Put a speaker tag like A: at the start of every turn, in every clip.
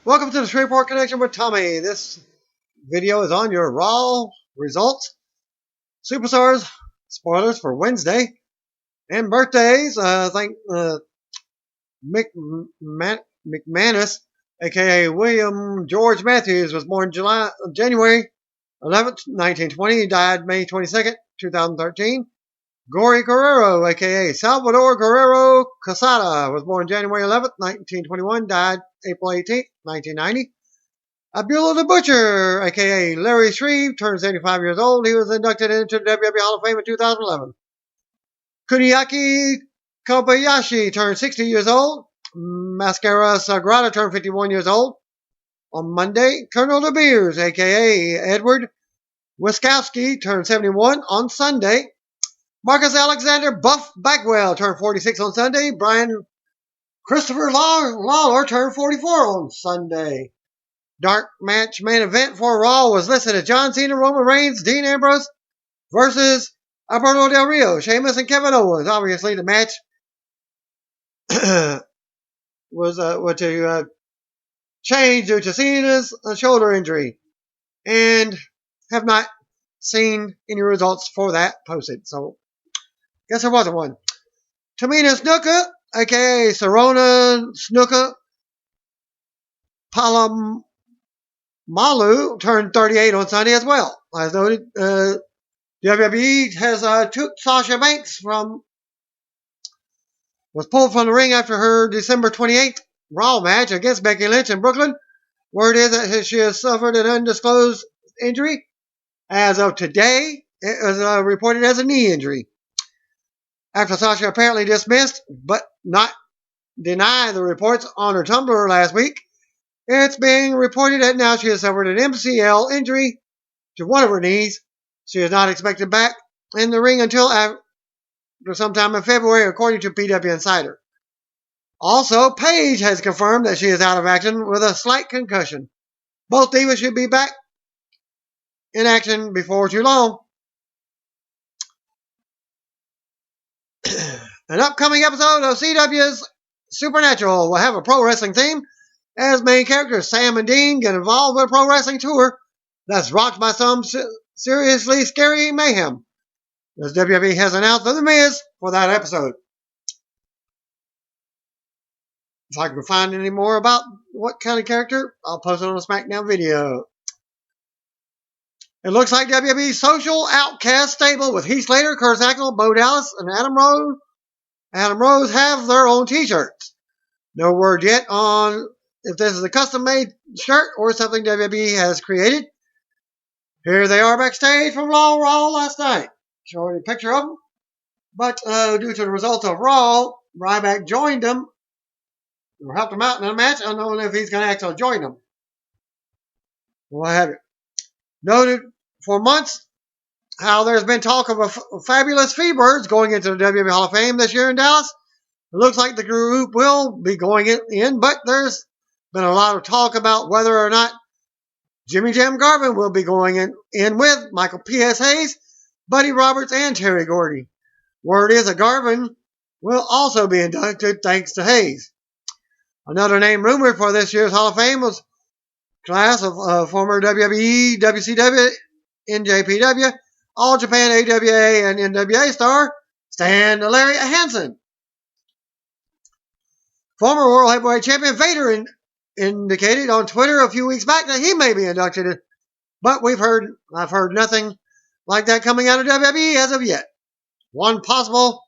A: Welcome to the Shreveport Connection with Tommy. This video is on your Raw results, Superstars, spoilers for Wednesday, and birthdays. I think McManus, aka William George Matthews, was born January 11th, 1920. He died May 22nd, 2013. Gory Guerrero, aka Salvador Guerrero Casada, was born January 11th, 1921, died April 18th, 1990. Abdullah the Butcher, aka Larry Shreve, turned 75 years old. He was inducted into the WWE Hall of Fame in 2011. Kuniaki Kobayashi turned 60 years old. Mascara Sagrada turned 51 years old. On Monday, Colonel De Beers, aka Edward Wiskowski, turned 71 on Sunday. Marcus Alexander Buff Bagwell turned 46 on Sunday. Brian Christopher Lawler turned 44 on Sunday. Dark match main event for Raw was listed as John Cena, Roman Reigns, Dean Ambrose versus Alberto Del Rio, Sheamus, and Kevin Owens. Obviously, the match was to change due to Cena's shoulder injury, and have not seen any results for that posted. So, guess there wasn't one. Tamina Snuka, aka Sarona Snuka Palamalu, turned 38 on Sunday as well. As noted, WWE has took Sasha Banks was pulled from the ring after her December 28th Raw match against Becky Lynch in Brooklyn. Word is that she has suffered an undisclosed injury. As of today, it was reported as a knee injury. After Sasha apparently dismissed, but not denied the reports on her Tumblr last week, it's being reported that now she has suffered an MCL injury to one of her knees. She is not expected back in the ring until after sometime in February, according to PW Insider. Also, Paige has confirmed that she is out of action with a slight concussion. Both divas should be back in action before too long. An upcoming episode of CW's Supernatural will have a pro wrestling theme, as main characters Sam and Dean get involved with a pro wrestling tour that's rocked by some seriously scary mayhem. As WWE has announced The Miz for that episode. If I can find any more about what kind of character, I'll post it on a SmackDown video. It looks like WWE's social outcast stable with Heath Slater, Kurt Angle, Bo Dallas, and Adam Rose have their own t-shirts. No word yet on if this is a custom-made shirt or something WWE has created. Here they are backstage from Raw last night. Showing a picture of them. But due to the results of Raw, Ryback joined them or helped them out in a match. I don't know if he's going to actually join them. What have you. Noted for months how there's been talk of a fabulous Freebirds going into the WWE Hall of Fame this year in Dallas. It looks like the group will be going in, but there's been a lot of talk about whether or not Jimmy Jam Garvin will be going in with Michael P.S. Hayes, Buddy Roberts, and Terry Gordy. Word is that Garvin will also be inducted thanks to Hayes. Another name rumored for this year's Hall of Fame was class of former WWE, WCW, NJPW, All Japan, AWA, and NWA star Stan Larry Hansen. Former World Heavyweight Champion Vader indicated on Twitter a few weeks back that he may be inducted, but I've heard nothing like that coming out of WWE as of yet. One possible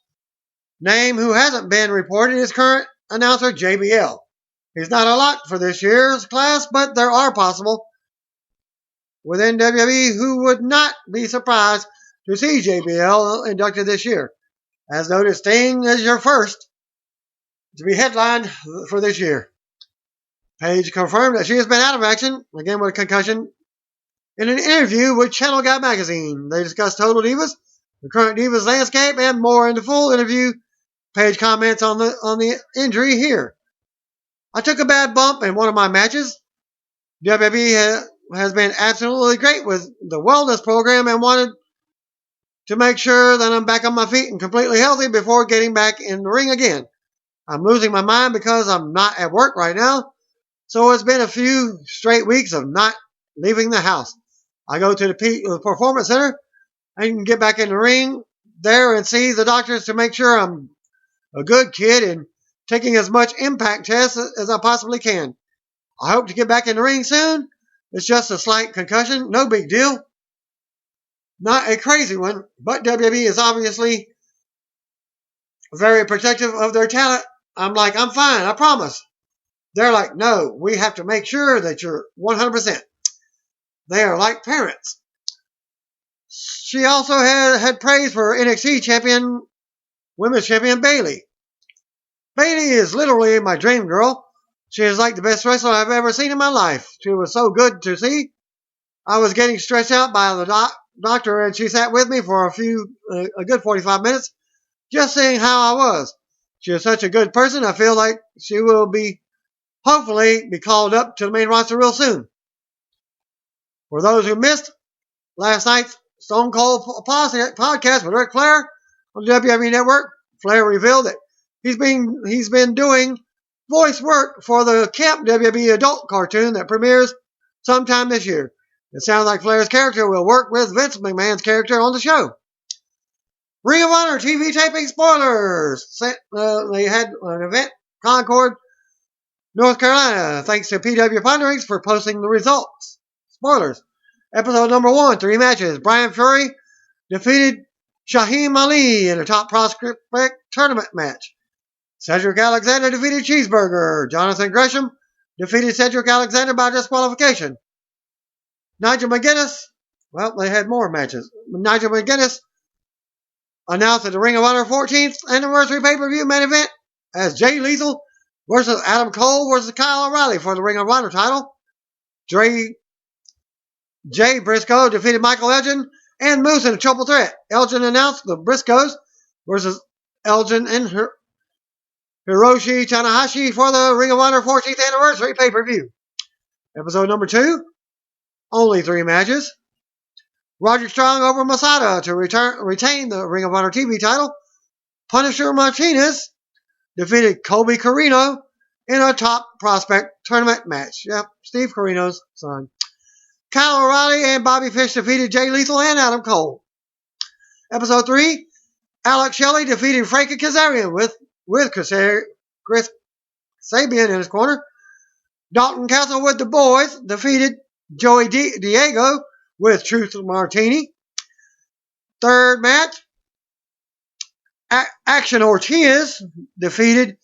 A: name who hasn't been reported is current announcer JBL. He's not a lock for this year's class, but there are possible within WWE who would not be surprised to see JBL inducted this year. As noted, Sting is your first to be headlined for this year. Paige confirmed that she has been out of action, again with a concussion, in an interview with Channel Guy magazine. They discussed Total Divas, the current Divas landscape, and more in the full interview. Paige comments on the injury here. I took a bad bump in one of my matches. WWE has been absolutely great with the wellness program and wanted to make sure that I'm back on my feet and completely healthy before getting back in the ring again. I'm losing my mind because I'm not at work right now, So it's been a few straight weeks of not leaving the house. I go to the Performance Center and get back in the ring there and see the doctors to make sure I'm a good kid and taking as much impact tests as I possibly can. I hope to get back in the ring soon. It's just a slight concussion, no big deal. Not a crazy one, but WWE is obviously very protective of their talent. I'm like, I'm fine, I promise. They're like, no, we have to make sure that you're 100%. They are like parents. She also had praise for NXT champion, women's champion Bayley. Bayley is literally my dream girl. She is like the best wrestler I've ever seen in my life. She was so good to see. I was getting stressed out by the doctor, and she sat with me for a good 45 minutes, just seeing how I was. She is such a good person. I feel like she will hopefully be called up to the main roster real soon. For those who missed last night's Stone Cold podcast with Ric Flair on the WWE Network, Flair revealed that he's been doing voice work for the Camp WWE adult cartoon that premieres sometime this year. It sounds like Flair's character will work with Vince McMahon's character on the show. Ring of Honor TV taping spoilers. They had an event, Concord, North Carolina. Thanks to PW Ponderings for posting the results. Spoilers. Episode number 1, 3 matches. Brian Fury defeated Shaheem Ali in a top prospect tournament match. Cedric Alexander defeated Cheeseburger. Jonathan Gresham defeated Cedric Alexander by disqualification. Nigel McGuinness, well, they had more matches. Nigel McGuinness announced at the Ring of Honor 14th anniversary pay-per-view main event as Jay Lethal versus Adam Cole versus Kyle O'Reilly for the Ring of Honor title. Jay Briscoe defeated Michael Elgin and Moose in a triple threat. Elgin announced the Briscoes versus Elgin and Hiroshi Tanahashi for the Ring of Honor 14th anniversary pay-per-view. Episode number 2, only 3 matches. Roderick Strong over Masada to retain the Ring of Honor TV title. Punisher Martinez defeated Colby Corino in a top prospect tournament match. Yep, Steve Corino's son. Kyle O'Reilly and Bobby Fish defeated Jay Lethal and Adam Cole. Episode 3, Alex Shelley defeated Frankie Kazarian with Chris Sabian in his corner. Dalton Castle with the boys defeated Joey Diego with Truth Martini. Third match, Action Ortiz defeated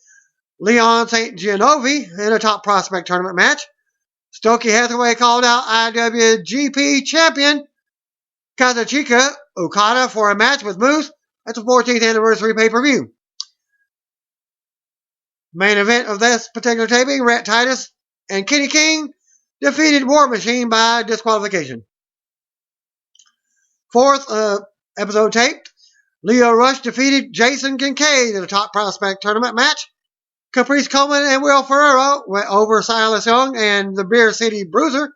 A: Leon St. Genovese in a top prospect tournament match. Stokely Hathaway called out IWGP champion Kazuchika Okada for a match with Moose at the 14th anniversary pay-per-view. Main event of this particular taping, Rhett Titus and Kenny King defeated War Machine by disqualification. Fourth episode taped, Leo Rush defeated Jason Kincaid in a top prospect tournament match. Caprice Coleman and Will Ferrero went over Silas Young and the Beer City Bruiser.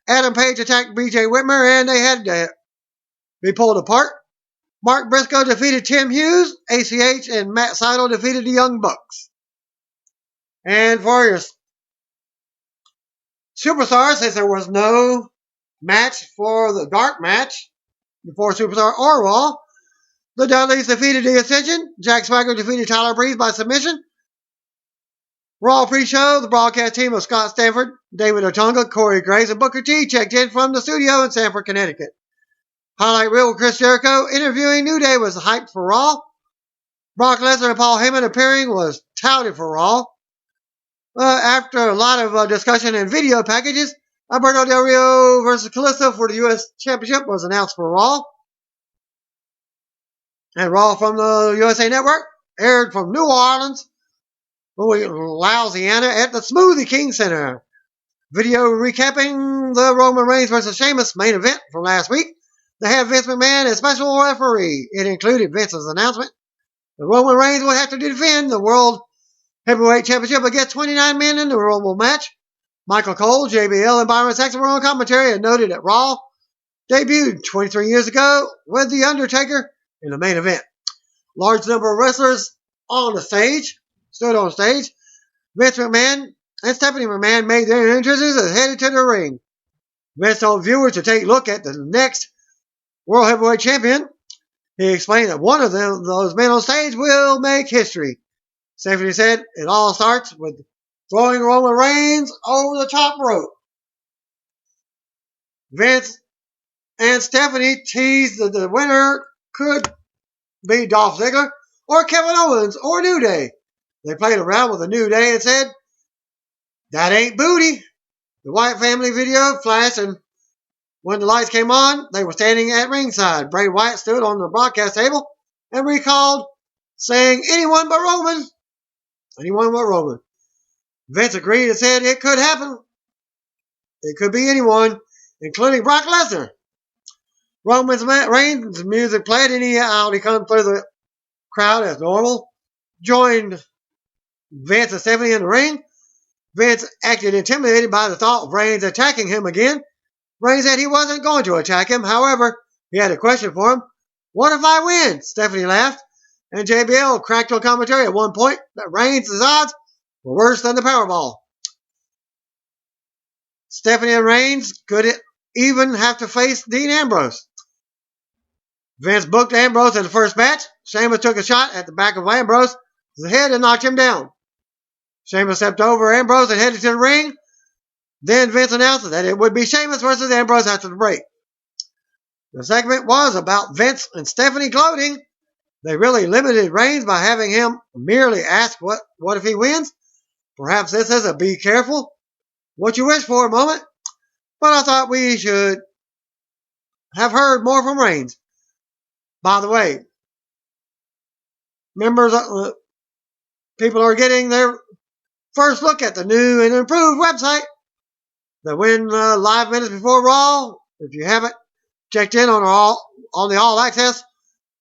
A: Adam Page attacked BJ Whitmer and they had to be pulled apart. Mark Briscoe defeated Tim Hughes. ACH and Matt Seidel defeated the Young Bucks. And for your Superstars, since there was no match for the dark match before Superstar or Raw, the Dudleys defeated the Ascension. Jack Swagger defeated Tyler Breeze by submission. Raw pre-show, the broadcast team of Scott Stanford, David Otunga, Corey Graves, and Booker T checked in from the studio in Sanford, Connecticut. Highlight reel with Chris Jericho interviewing New Day was hyped for Raw. Brock Lesnar and Paul Heyman appearing was touted for Raw. After a lot of discussion and video packages, Alberto Del Rio versus Kalisto for the U.S. Championship was announced for Raw. And Raw from the USA Network aired from New Orleans, Louisiana at the Smoothie King Center. Video recapping the Roman Reigns versus Sheamus main event from last week. They had Vince McMahon as special referee. It included Vince's announcement that Roman Reigns would have to defend the World Heavyweight Championship against 29 men in the Rumble match. Michael Cole, JBL, and Byron Saxon were on commentary and noted that Raw debuted 23 years ago with The Undertaker in the main event. Large number of wrestlers stood on stage. Vince McMahon and Stephanie McMahon made their entrances and headed to the ring. Vince told viewers to take a look at the next World Heavyweight Champion. He explained that one of those men on stage will make history. Stephanie said it all starts with throwing Roman Reigns over the top rope. Vince and Stephanie teased that the winner could be Dolph Ziggler or Kevin Owens or New Day. They played around with the New Day and said, "That ain't booty." The Wyatt family video flashed, and when the lights came on, they were standing at ringside. Bray Wyatt stood on the broadcast table and recalled saying, "Anyone but Roman." Anyone but Roman. Vince agreed and said it could happen. It could be anyone, including Brock Lesnar. Roman Reigns' music played, and he come through the crowd as normal. Joined Vince and Stephanie in the ring. Vince acted intimidated by the thought of Reigns attacking him again. Reigns said he wasn't going to attack him. However, he had a question for him. "What if I win?" Stephanie laughed, and JBL cracked on commentary at one point that Reigns' odds were worse than the Powerball. Stephanie and Reigns could even have to face Dean Ambrose. Vince booked Ambrose in the first match. Sheamus took a shot at the back of Ambrose's head and knocked him down. Sheamus stepped over Ambrose and headed to the ring. Then Vince announced that it would be Sheamus versus Ambrose after the break. The segment was about Vince and Stephanie gloating. They really limited Reigns by having him merely ask what if he wins. Perhaps this is a be careful what you wish for moment. But I thought we should have heard more from Reigns. By the way, members, people are getting their first look at the new and improved website that went live minutes before Raw. If you haven't checked in on the All Access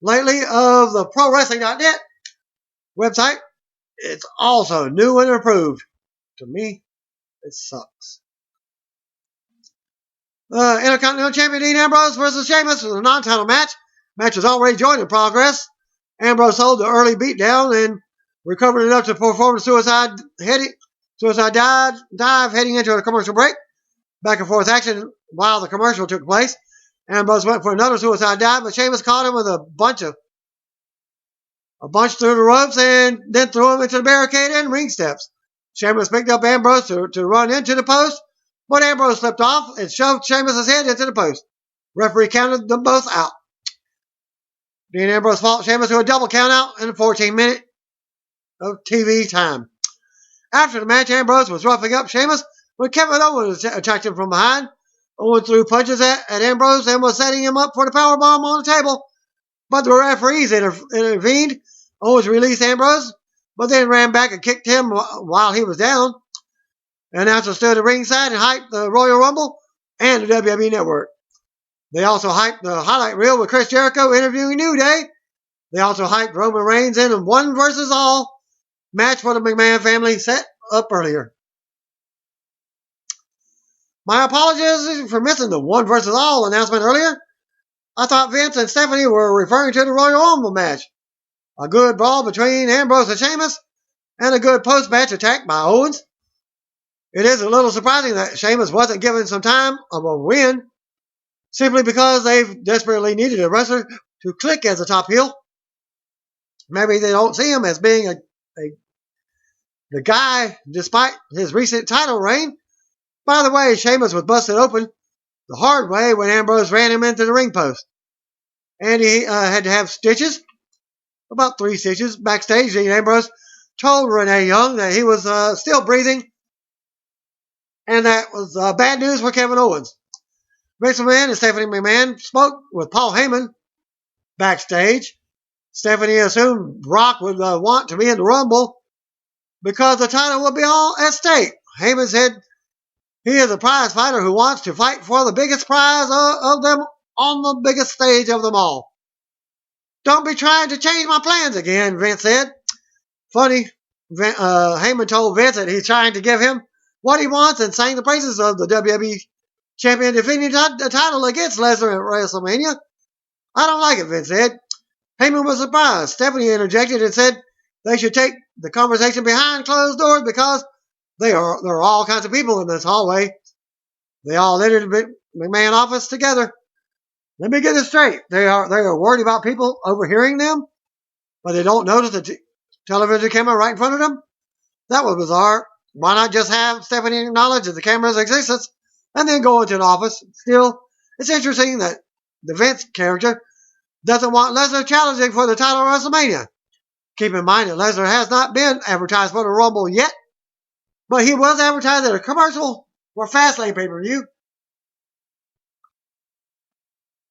A: lately of the ProWrestling.net website, it's also new and improved. To me, it sucks. Intercontinental Champion Dean Ambrose versus Sheamus was a non-title match. Match was already joined in progress. Ambrose sold the early beatdown and recovered enough to perform a suicide dive heading into a commercial break. Back and forth action while the commercial took place. Ambrose went for another suicide dive, but Sheamus caught him with a bunch through the ropes and then threw him into the barricade and ring steps. Sheamus picked up Ambrose to run into the post, but Ambrose slipped off and shoved Sheamus' head into the post. Referee counted them both out. Dean Ambrose fought Sheamus to a double countout in 14 minutes of TV time. After the match, Ambrose was roughing up Sheamus when Kevin Owens attacked him from behind. Owens threw punches at Ambrose and was setting him up for the powerbomb on the table, but the referees intervened. Owens released Ambrose, but then ran back and kicked him while he was down. The announcer stood at ringside and hyped the Royal Rumble and the WWE Network. They also hyped the highlight reel with Chris Jericho interviewing New Day. They also hyped Roman Reigns in a one versus all match for the McMahon family set up earlier. My apologies for missing the one versus all announcement earlier. I thought Vince and Stephanie were referring to the Royal Rumble match. A good brawl between Ambrose and Sheamus, and a good post-match attack by Owens. It is a little surprising that Sheamus wasn't given some time of a win, simply because they've desperately needed a wrestler to click as a top heel. Maybe they don't see him as being the guy despite his recent title reign. By the way, Sheamus was busted open the hard way when Ambrose ran him into the ring post. And he had to have stitches, about 3 stitches. Backstage, Dean Ambrose told Renee Young that he was still breathing, and that was bad news for Kevin Owens. Vince McMahon and Stephanie McMahon spoke with Paul Heyman backstage. Stephanie assumed Brock would want to be in the Rumble because the title would be all at stake. Heyman said he is a prize fighter who wants to fight for the biggest prize of them on the biggest stage of them all. "Don't be trying to change my plans again," Vince said. Funny, Heyman told Vince that he's trying to give him what he wants and sang the praises of the WWE champion defending the title against Lesnar at WrestleMania. "I don't like it," Vince said. Heyman was surprised. Stephanie interjected and said they should take the conversation behind closed doors because There are all kinds of people in this hallway. They all entered the McMahon office together. Let me get this straight. They are worried about people overhearing them, but they don't notice the television camera right in front of them? That was bizarre. Why not just have Stephanie acknowledge the camera's existence and then go into an office? Still, it's interesting that the Vince character doesn't want Lesnar challenging for the title of WrestleMania. Keep in mind that Lesnar has not been advertised for the Rumble yet, but he was advertised at a commercial for Fastlane pay-per-view.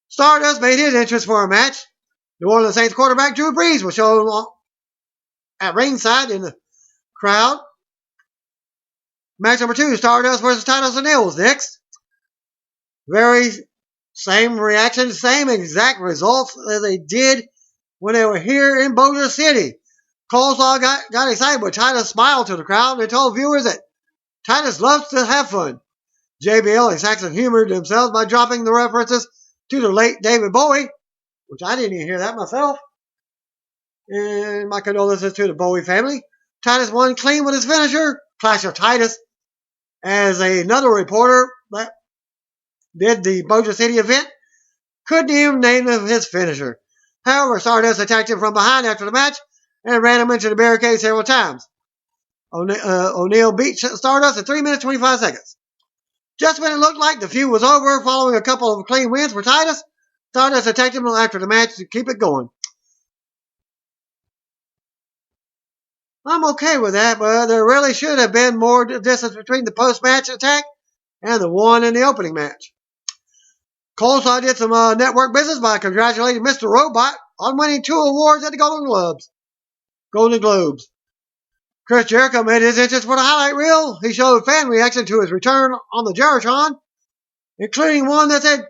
A: Stardust made his entrance for a match. New Orleans Saints quarterback Drew Brees was shown at ringside in the crowd. Match number 2, Stardust versus Titus O'Neil next. Very same reaction, same exact results as they did when they were here in Boulder City. Coleslaw got excited, but Titus smiled to the crowd and told viewers that Titus loves to have fun. JBL and Saxon humored themselves by dropping the references to the late David Bowie, which I didn't even hear that myself. And my condolences to the Bowie family. Titus won clean with his finisher, Clash of Titus, as another reporter that did the Boulder City event couldn't even name his finisher. However, Stardust attacked him from behind after the match and ran him into the barricade several times. O'Neil beat Stardust in 3 minutes 25 seconds. Just when it looked like the feud was over, following a couple of clean wins for Titus, Stardust attacked him after the match to keep it going. I'm okay with that, but there really should have been more distance between the post-match attack and the one in the opening match. Coleslaw did some network business by congratulating Mr. Robot on winning 2 awards at the Golden Globes. Chris Jericho made his entrance for the highlight reel. He showed fan reaction to his return on the Jerrytron, including one that said,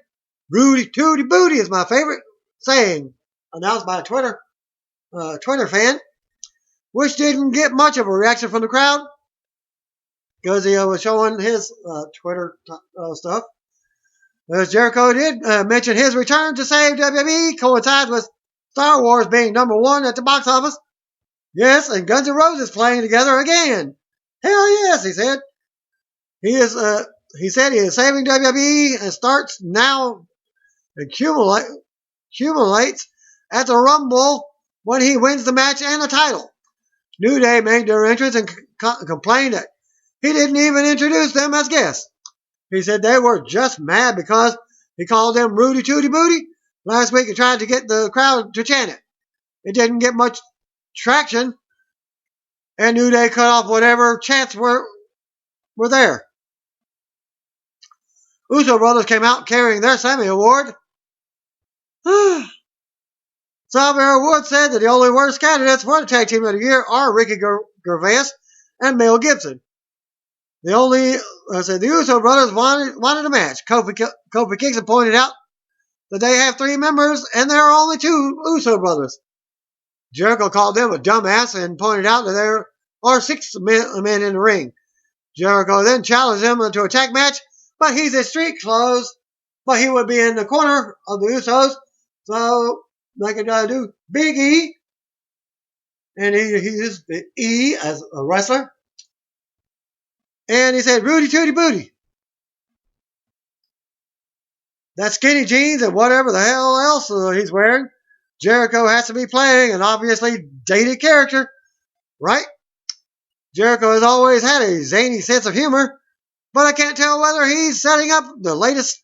A: "Rudy Tooty Booty is my favorite saying," announced by a Twitter fan, which didn't get much of a reaction from the crowd because he was showing his Twitter stuff. As Jericho did mention his return to save WWE coincides with Star Wars being #1 at the box office. Yes, and Guns N' Roses playing together again. Hell yes, he said. He said he is saving WWE and starts now accumulates at the Rumble when he wins the match and the title. New Day made their entrance and complained that he didn't even introduce them as guests. He said they were just mad because he called them Rudy Tooty Booty last week and tried to get the crowd to chant it. It didn't get much traction, and New Day cut off whatever chants were there. Uso brothers came out carrying their Sammy Award. Xavier Woods said that the only worst candidates for the Tag Team of the Year are Ricky Gervais and Mel Gibson. The Uso brothers wanted a match. Kofi Kingston pointed out that they have 3 members and there are only 2 Uso brothers. Jericho called them a dumbass and pointed out that there are 6 men in the ring. Jericho then challenged him to a tag match, but he's in street clothes, but he would be in the corner of the Usos, so they could do Big E, and he used the E as a wrestler, and he said Rudy Tooty Booty. That skinny jeans and whatever the hell else he's wearing, Jericho has to be playing an obviously dated character, right? Jericho has always had a zany sense of humor, but I can't tell whether he's setting up the latest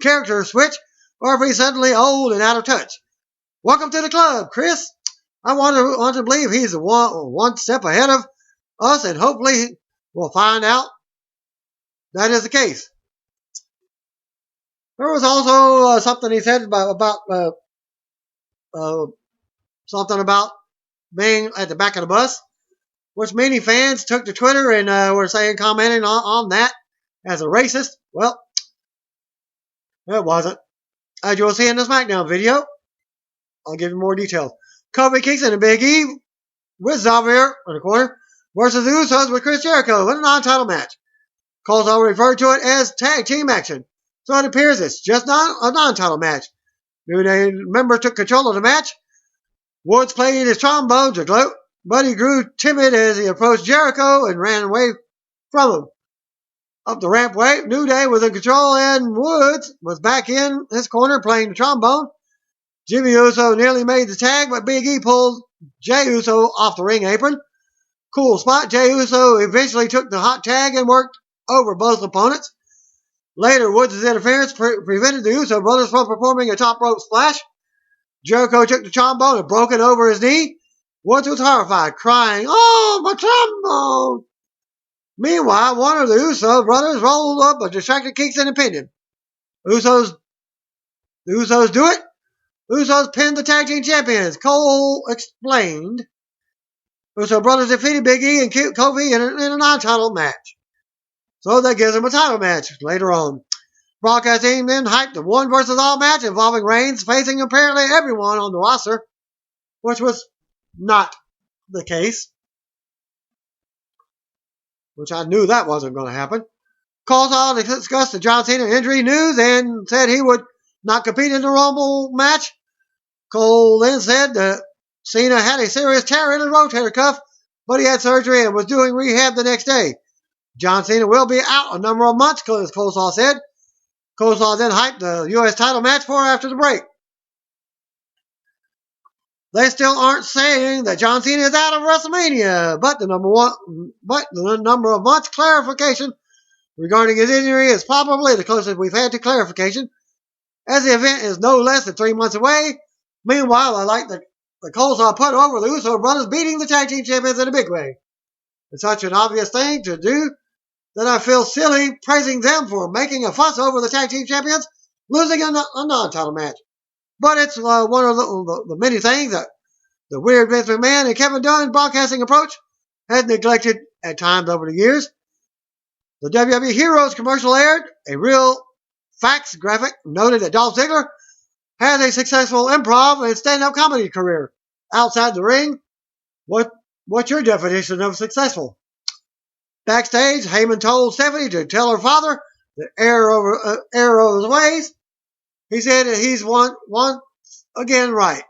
A: character switch or if he's suddenly old and out of touch. Welcome to the club, Chris. I want to believe he's one step ahead of us, and hopefully we'll find out that is the case. There was also something he said about something about being at the back of the bus, which many fans took to Twitter and were commenting on that as a racist. Well, it wasn't. As you will see in the SmackDown video, I'll give you more details. Kofi Kingston and Big E with Xavier in the corner versus the Usos with Chris Jericho in a non-title match. Coleslaw referred to it as tag team action, so it appears it's just not a non-title match. New Day member took control of the match. Woods played his trombone to gloat, but he grew timid as he approached Jericho and ran away from him. Up the rampway, New Day was in control and Woods was back in his corner playing the trombone. Jimmy Uso nearly made the tag, but Big E pulled Jey Uso off the ring apron. Cool spot. Jey Uso eventually took the hot tag and worked over both opponents. Later, Woods' interference prevented the Uso brothers from performing a top rope splash. Jericho took the trombone and broke it over his knee. Woods was horrified, crying, "Oh, my trombone!" Meanwhile, one of the Uso brothers rolled up a distracted Kingston opinion. The Usos do it. Usos pinned the tag team champions. Cole explained. Uso brothers defeated Big E and Kofi in a non-title match. So that gives them a title match later on. Broadcast team then hyped the 1 versus all match involving Reigns facing apparently everyone on the roster, which was not the case. Which I knew that wasn't going to happen. Cole discussed the John Cena injury news and said he would not compete in the Rumble match. Cole then said that Cena had a serious tear in his rotator cuff, but he had surgery and was doing rehab the next day. John Cena will be out a number of months, as Coleslaw said. Coleslaw then hyped the U.S. title match for after the break. They still aren't saying that John Cena is out of WrestleMania, but the number of months clarification regarding his injury is probably the closest we've had to clarification, as the event is no less than 3 months away. Meanwhile, I like the Coleslaw put over the Uso brothers beating the tag team champions in a big way. It's such an obvious thing to do that I feel silly praising them for making a fuss over the tag team champions losing a non-title match. But it's one of the many things that the weird Vince McMahon and Kevin Dunn's broadcasting approach has neglected at times over the years. The WWE Heroes commercial aired. A real facts graphic noted that Dolph Ziggler has a successful improv and stand-up comedy career outside the ring. What's your definition of successful? Backstage, Heyman told Stephanie to tell her father the error of his ways. He said that he's once again right,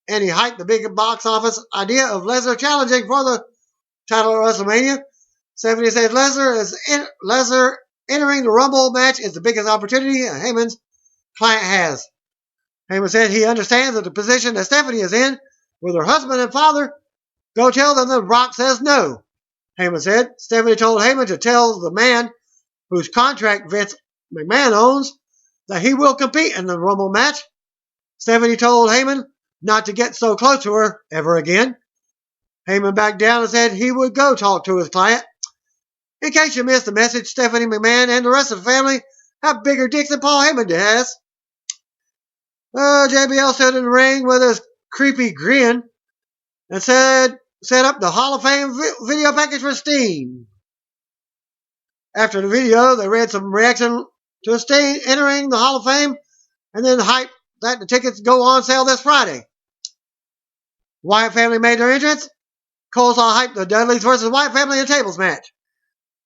A: and he hyped the big box office idea of Lesnar challenging for the title of WrestleMania. Stephanie said Lesnar entering the Rumble match is the biggest opportunity Heyman's client has. Heyman said he understands that the position that Stephanie is in with her husband and father. Go tell them that Brock says no, Heyman said. Stephanie told Heyman to tell the man whose contract Vince McMahon owns that he will compete in the Rumble match. Stephanie told Heyman not to get so close to her ever again. Heyman backed down and said he would go talk to his client. In case you missed the message, Stephanie McMahon and the rest of the family have bigger dicks than Paul Heyman has. JBL stood in the ring with his creepy grin and set up the Hall of Fame video package for Steen. After the video, they read some reaction to Steen entering the Hall of Fame and then hyped that the tickets go on sale this Friday. Wyatt family made their entrance. Coleslaw hyped the Dudleys versus Wyatt family in a tables match.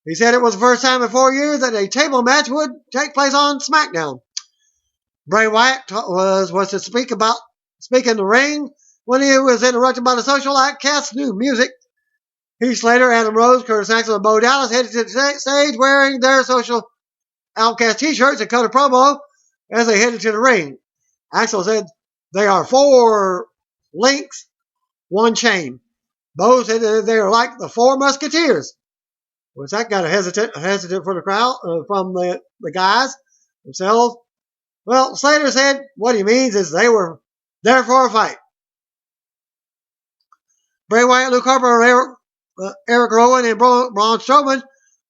A: He said it was the first time in 4 years that a table match would take place on SmackDown. Bray Wyatt was to speak in the ring when he was interrupted by the social outcasts' new music. Heath Slater, Adam Rose, Curtis Axel, and Bo Dallas headed to the stage wearing their social outcast t-shirts and cut a promo as they headed to the ring. Axel said they are 4 links, 1 chain. Bo said that they are like the 4 Musketeers. Which that got hesitant for the crowd, from the guys themselves. Well, Slater said what he means is they were there for a fight. Bray Wyatt, Luke Harper, Eric Rowan, and Braun Strowman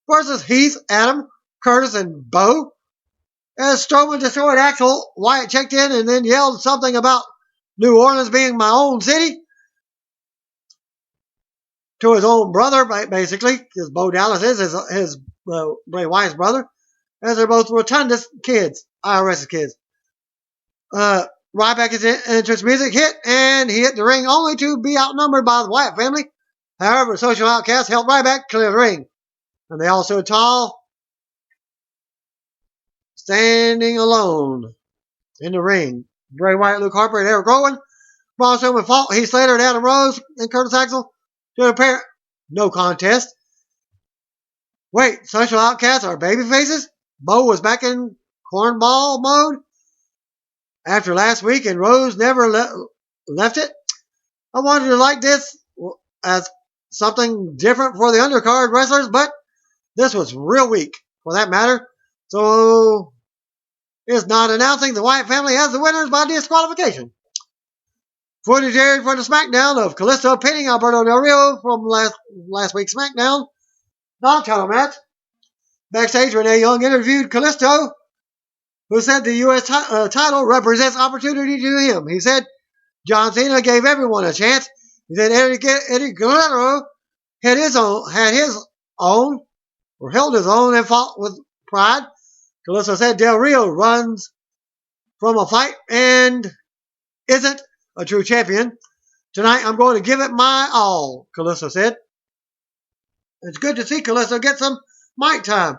A: versus Heath, Adam, Curtis, and Bo. As Strowman destroyed Axel, Wyatt checked in and then yelled something about New Orleans being my own city to his own brother, basically, because Bo Dallas is his Bray Wyatt's brother, as they're both Rotundus kids, IRS kids. Ryback's entrance music hit, and he hit the ring only to be outnumbered by the Wyatt family. However, Social Outcast helped Ryback clear the ring, and they all stood tall, standing alone in the ring. Bray Wyatt, Luke Harper, and Eric Rowan. Braun Strowman fought Heath Slater and Adam Rose and Curtis Axel to appear no contest. Wait, social outcasts are baby faces? Bo was back in cornball mode after last week and Rose never left it. I wanted to like this as something different for the undercard wrestlers, but this was real weak for that matter. So it's not announcing the Wyatt family as the winners by disqualification. Footage aired for the SmackDown of Kalisto pinning Alberto Del Rio from last week's SmackDown non-title match. Backstage, Renee Young interviewed Kalisto, who said the U.S. title represents opportunity to him. He said John Cena gave everyone a chance. He said Eddie Guerrero held his own and fought with pride. Kalisto said Del Rio runs from a fight and isn't a true champion. Tonight I'm going to give it my all, Kalisto said. It's good to see Kalisto get some mic time.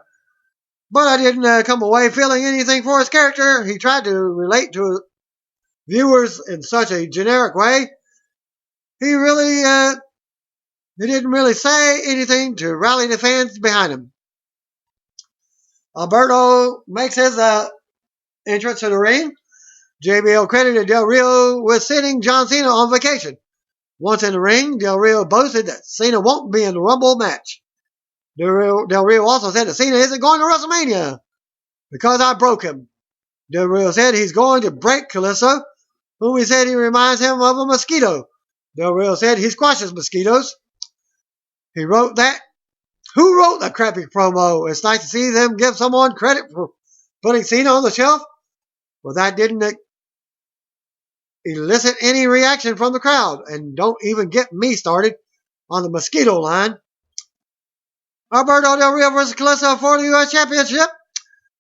A: But I didn't come away feeling anything for his character. He tried to relate to viewers in such a generic way. He didn't really say anything to rally the fans behind him. Alberto makes his entrance to the ring. JBL credited Del Rio with sending John Cena on vacation. Once in the ring, Del Rio boasted that Cena won't be in the Rumble match. Del Rio also said that Cena isn't going to WrestleMania because I broke him. Del Rio said he's going to break Kalisto, whom he said he reminds him of a mosquito. Del Rio said he squashes mosquitoes. He wrote that. Who wrote the crappy promo? It's nice to see them give someone credit for putting Cena on the shelf. Well, that didn't elicit any reaction from the crowd. And don't even get me started on the mosquito line. Alberto Del Rio versus Kalisto for the U.S. Championship.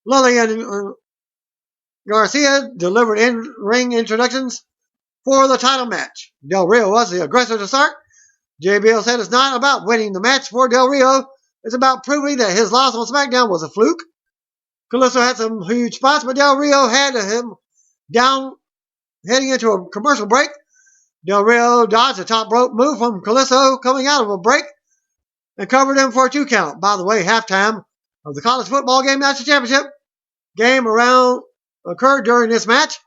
A: Lillian Garcia delivered in-ring introductions for the title match. Del Rio was the aggressor to start. JBL said it's not about winning the match for Del Rio. It's about proving that his loss on SmackDown was a fluke. Kalisto had some huge spots, but Del Rio had him down heading into a commercial break. Del Rio dodged a top rope move from Kalisto coming out of a break and covered him for a 2 count. By the way, halftime of the college football game national championship game occurred during this match.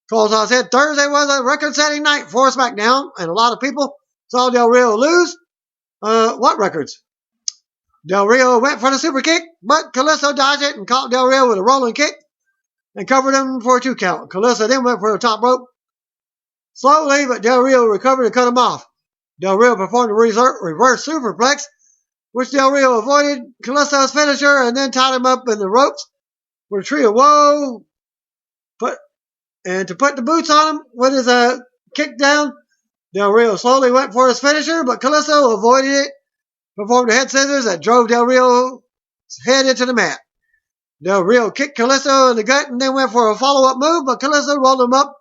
A: Colton said Thursday was a record-setting night for SmackDown, and a lot of people saw Del Rio lose. What records? Del Rio went for the super kick, but Kalisto dodged it and caught Del Rio with a rolling kick and covered him for a 2 count. Kalisto then went for the top rope slowly, but Del Rio recovered and cut him off. Del Rio performed a reverse superplex, which Del Rio avoided Kalisto's finisher and then tied him up in the ropes for a tree of woe. To put the boots on him with his kick down, Del Rio slowly went for his finisher, but Kalisto avoided it, performed a head scissors that drove Del Rio's head into the mat. Del Rio kicked Kalisto in the gut and then went for a follow-up move, but Kalisto rolled him up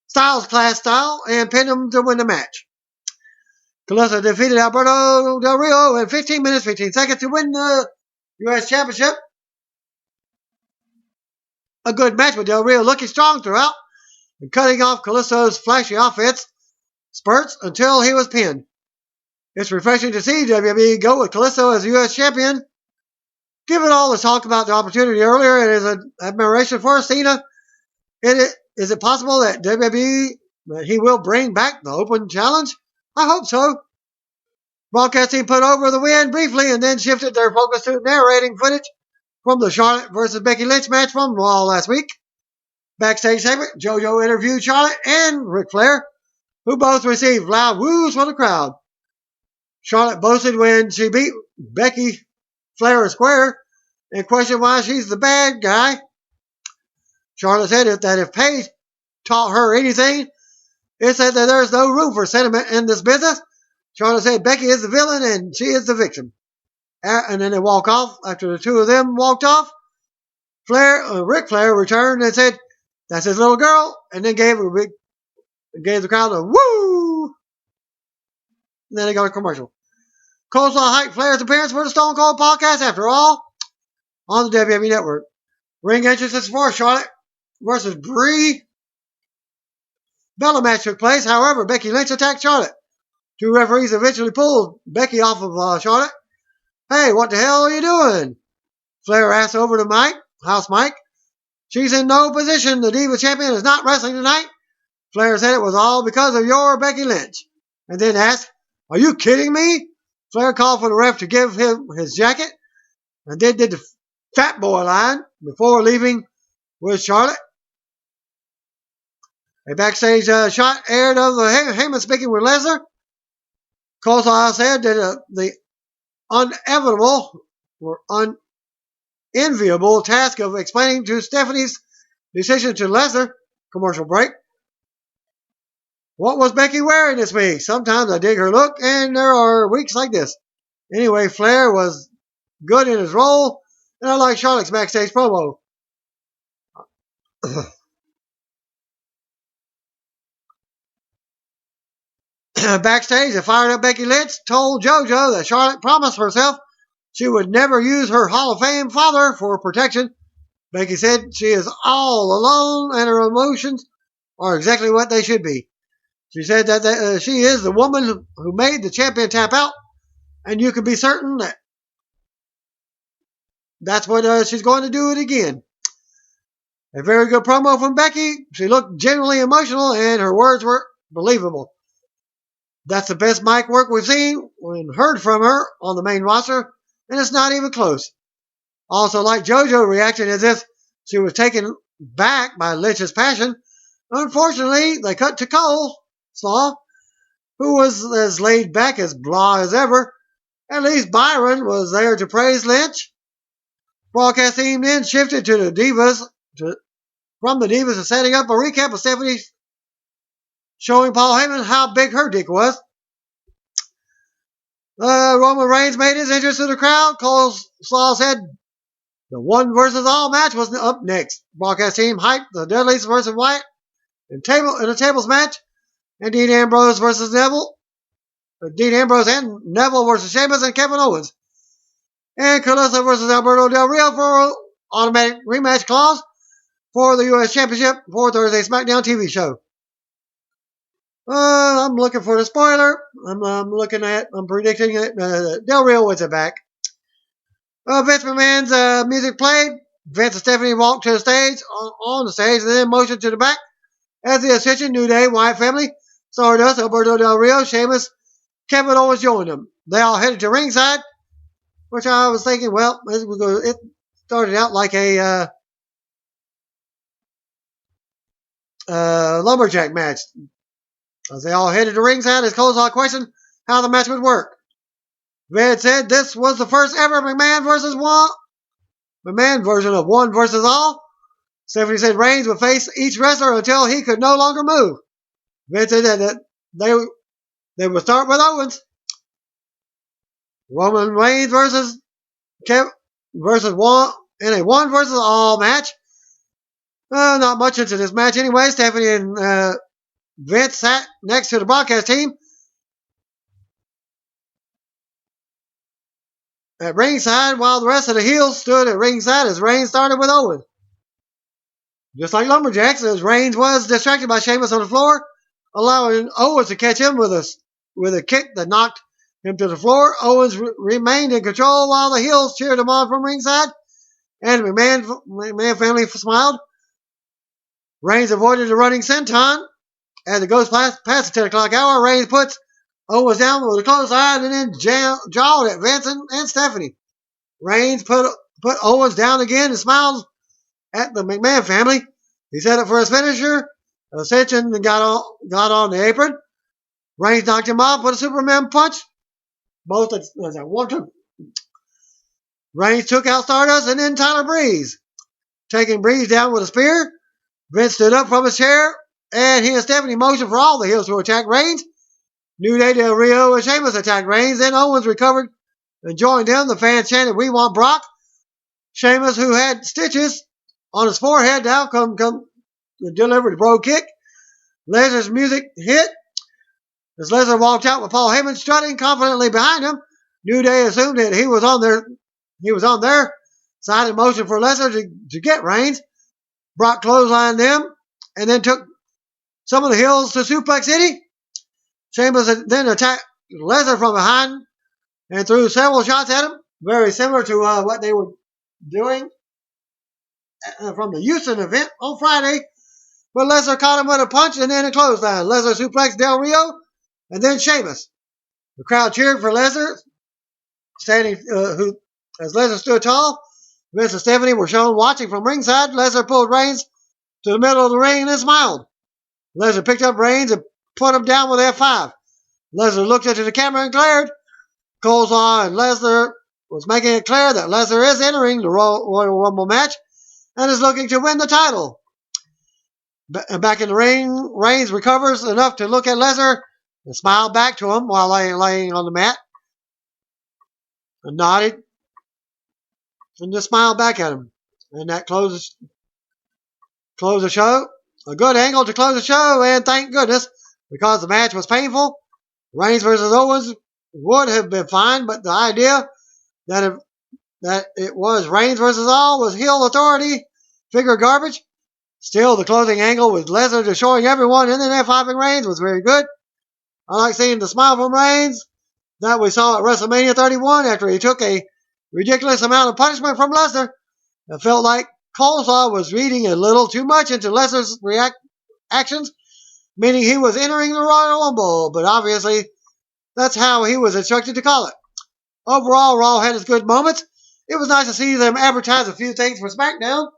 A: Styles Class style and pinned him to win the match. Kalisto defeated Alberto Del Rio in 15 minutes, 15 seconds to win the U.S. Championship. A good match with Del Rio looking strong throughout and cutting off Kalisto's flashy offense spurts until he was pinned. It's refreshing to see WWE go with Kalisto as U.S. champion. Given all the talk about the opportunity earlier and his admiration for Cena, is it possible that he will bring back the open challenge? I hope so. Broadcast team put over the win briefly and then shifted their focus to narrating footage from the Charlotte versus Becky Lynch match from Raw last week. Backstage segment, JoJo interviewed Charlotte and Ric Flair, who both received loud woos from the crowd. Charlotte boasted when she beat Becky fair and square and questioned why she's the bad guy. Charlotte said that if Paige taught her anything, it said that there's no room for sentiment in this business. Charlotte said Becky is the villain and she is the victim. And then they walk off. After the two of them walked off, Ric Flair returned and said, "That's his little girl," and then gave the crowd a woo. And then they got a commercial. Coleslaw hyped Flair's appearance for the Stone Cold podcast, after all, on the WWE Network. Ring entrances for Charlotte versus Brie Bella match took place. However, Becky Lynch attacked Charlotte. Two referees eventually pulled Becky off of Charlotte. Hey, what the hell are you doing? Flair asked over to Mike, House Mike. She's in no position. The Diva Champion is not wrestling tonight. Flair said it was all because of your Becky Lynch. And then asked, are you kidding me? Flair called for the ref to give him his jacket and then did the fat boy line before leaving with Charlotte. A backstage shot aired of Heyman speaking with Lesnar. Coleslaw said that the unenviable or unenviable task of explaining to Stephanie's decision to Lesnar. Commercial break. What was Becky wearing this week? Sometimes I dig her look, and there are weeks like this. Anyway, Flair was good in his role, and I like Charlotte's backstage promo. Backstage, a fired up Becky Lynch told JoJo that Charlotte promised herself she would never use her Hall of Fame father for protection. Becky said she is all alone and her emotions are exactly what they should be. She said that she is the woman who made the champion tap out, and you can be certain that that's what she's going to do it again. A very good promo from Becky. She looked genuinely emotional, and her words were believable. That's the best mic work we've seen and heard from her on the main roster, and it's not even close. Also, like JoJo reacted as if she was taken back by Lynch's passion. Unfortunately, they cut to Coleslaw, who was as laid back as blah as ever. At least Byron was there to praise Lynch. Broadcast team then shifted to the Divas, from the Divas to setting up a recap of Stephanie showing Paul Heyman how big her dick was. Roman Reigns made his entrance to the crowd. Coleslaw said the one versus all match was up next. Broadcast team hyped the Dudleys versus Wyatt in a tables match, and Dean Ambrose versus Neville. Dean Ambrose and Neville versus Sheamus and Kevin Owens. And Calista versus Alberto Del Rio for automatic rematch clause for the U.S. Championship for Thursday SmackDown TV show. I'm looking for the spoiler. I'm predicting it. Del Rio wins it back. Vince McMahon's music played. Vince and Stephanie walked to the stage, on the stage, and then motioned to the back as the Ascension, New Day, Wyatt family, Stardust, Alberto Del Rio, Sheamus, Kevin Owens joined them. They all headed to ringside, which I was thinking, well, it started out like a lumberjack match. As they all headed to ringside, his Coleslaw questioned how the match would work. Vince said this was the first ever McMahon version of one versus all. Stephanie said Reigns would face each wrestler until he could no longer move. Vince said that they would start with Owens. Roman Reigns versus Kevin versus one in a one versus all match. Not much into this match anyway. Stephanie and Vince sat next to the broadcast team at ringside while the rest of the heels stood at ringside as Reigns started with Owens. Just like Lumberjacks, as Reigns was distracted by Sheamus on the floor, allowing Owens to catch him with a kick that knocked him to the floor. Owens remained in control while the heels cheered him on from ringside, and the McMahon family smiled. Reigns avoided the running senton. As it goes past the 10 o'clock hour, Reigns puts Owens down with a clothesline and then jawed at Vince and Stephanie. Reigns put Owens down again and smiled at the McMahon family. He set up for his finisher. Ascension got on the apron. Reigns knocked him off with a Superman punch. Both at 1-2. Reigns took out Stardust and then Tyler Breeze. Taking Breeze down with a spear. Vince stood up from his chair, and he and Stephanie motioned for all the heels to attack Reigns. New Day, Del Rio, and Sheamus attacked Reigns. Then Owens recovered and joined them. The fans chanted, "We want Brock." Sheamus, who had stitches on his forehead, now come delivered a bro kick. Lesnar's music hit. As Lesnar walked out with Paul Heyman strutting confidently behind him, New Day assumed that he was on their side and motioned for Lesnar to get Reigns. Brock clotheslined them and then took some of the heels to Suplex City. Sheamus then attacked Lesnar from behind and threw several shots at him. very similar to what they were doing from the Houston event on Friday, but Lesnar caught him with a punch and then a clothesline. Lesnar suplexed Del Rio and then Sheamus. The crowd cheered for Lesnar, as Lesnar stood tall. Vince and Stephanie were shown watching from ringside. Lesnar pulled Reigns to the middle of the ring and then smiled. Lesnar picked up Reigns and put him down with F5. Lesnar looked into the camera and glared. Coleslaw and Lesnar was making it clear that Lesnar is entering the Royal Rumble match and is looking to win the title. Back in the ring, Reigns recovers enough to look at Lesnar and smiled back to him while laying on the mat. And nodded and just smiled back at him. And that closed the show. A good angle to close the show, and thank goodness, because the match was painful. Reigns versus Owens would have been fine, but the idea that it was Reigns versus all was heel authority, figure garbage. Still, the closing angle with Lesnar destroying everyone and then F5ing Reigns was very good. I like seeing the smile from Reigns that we saw at WrestleMania 31 after he took a ridiculous amount of punishment from Lesnar. It felt like Coleslaw was reading a little too much into Lesnar's actions, meaning he was entering the Royal Rumble, but obviously that's how he was instructed to call it. Overall, Raw had its good moments. It was nice to see them advertise a few things for SmackDown.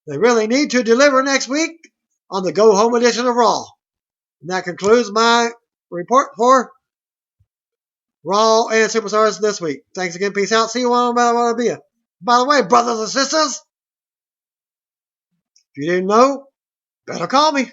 A: They really need to deliver next week on the Go Home edition of Raw. And that concludes my report for Raw and Superstars this week. Thanks again. Peace out. See you on Bella. By the way, brothers and sisters, if you didn't know, better call me.